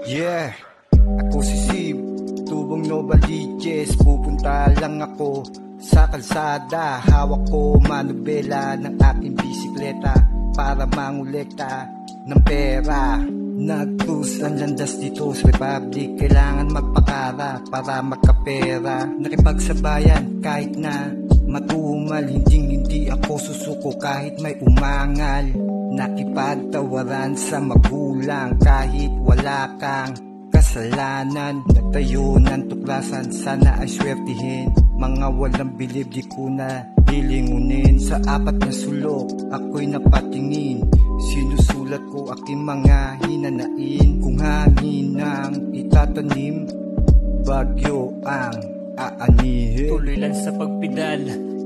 Yeah, ako si Sib, tubong Novaliches. Pupunta lang ako sa kalsada, hawak ko manubela ng aking bisikleta para mangolekta ng pera. Nag-cruise ang landas dito sa Republic, kailangan magpakara para magkapera. Nakipagsabayan kahit na matumal, hindi ako susuko kahit may umangal. Nakipagtawaran sa magulang kahit wala kang kasalanan. Nagtayo ng tuklasan, sana ay swertihin. Mga walang bilib di ko na lilingunin. Sa apat na sulok ako'y napatingin, sinusulat ko aking mga hinanain. Kung hangin ang itatanim, bagyo ang aanihin. Tuloy lang sa pagpidal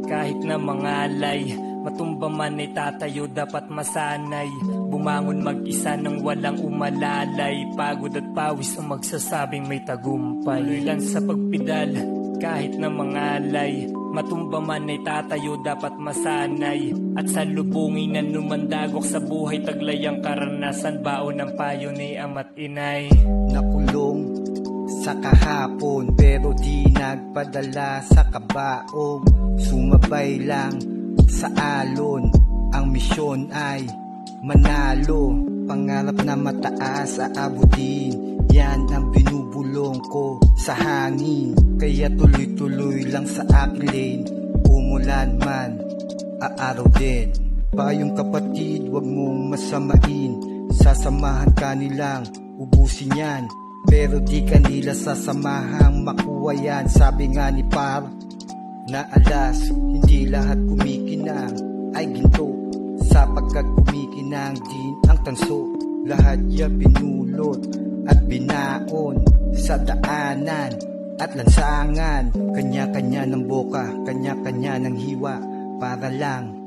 kahit na mangalay, matumba man ay tatayo, dapat masanay. Bumangon mag-isa nang walang umalalay, pagod at pawis ang magsasabing may tagumpay. Tuloy lang sa pagpidal kahit na mangalay, matumba man ay tatayo, dapat masanay. At sa lubungin na numandagok sa buhay, taglay ang karanasan, baon ng payo ni ama't inay. Nakulong sa kahapon pero di nagpadala sa kabaong, sumabay lang sa alon. Ang misyon ay manalo, pangarap na mataas aabutin. Yan ang binubulong ko sa hangin, kaya tuloy-tuloy lang sa aking lane. Umulan man, aaraw din. Payong kapatid, wag mong masamain, sasamahan ka nilang ubusin yan, pero di kanila sasamahang makuha yan. Sabi nga ni Par na alas, hindi lahat kumikinang ay ginto, sapagkat kumikinang din ang tanso. Lahat yan pinulot at binaon sa daanan at lansangan. Kanya-kanya ng boka, kanya-kanya ng hiwa para lang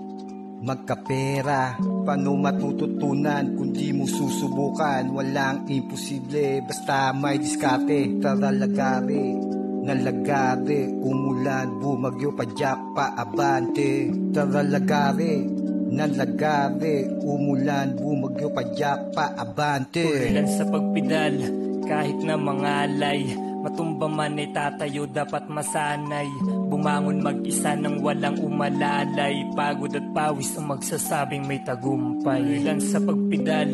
magkapera. Paano matututunan kung di mo susubukan? Walang imposible basta may diskarte. Tara lagari, nalagari, umulan, bumagyo, padyak pa, abante. Tara lagari, nalagari, umulan, bumagyo, padyak pa, abante. Tuloy lang sa pagpidal kahit na mangalay, matumba man ay tatayo, dapat masanay. Bumangon mag-isa nang walang umalalay, pagod at pawis ang magsasabing may tagumpay. Tuloy lang sa pagpidal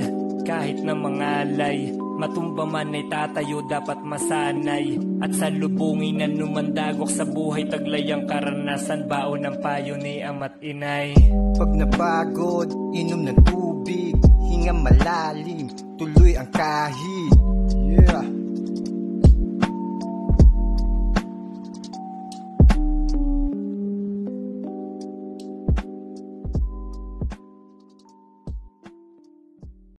kahit na mangalay, matumba man ay tatayo, dapat masanay. At sa lubungin na numandagok sa buhay, taglay ang karanasan, baon ng payo ni ama't inay. Pag napagod, inom ng tubig, hinga malalim, tuloy ang kahig.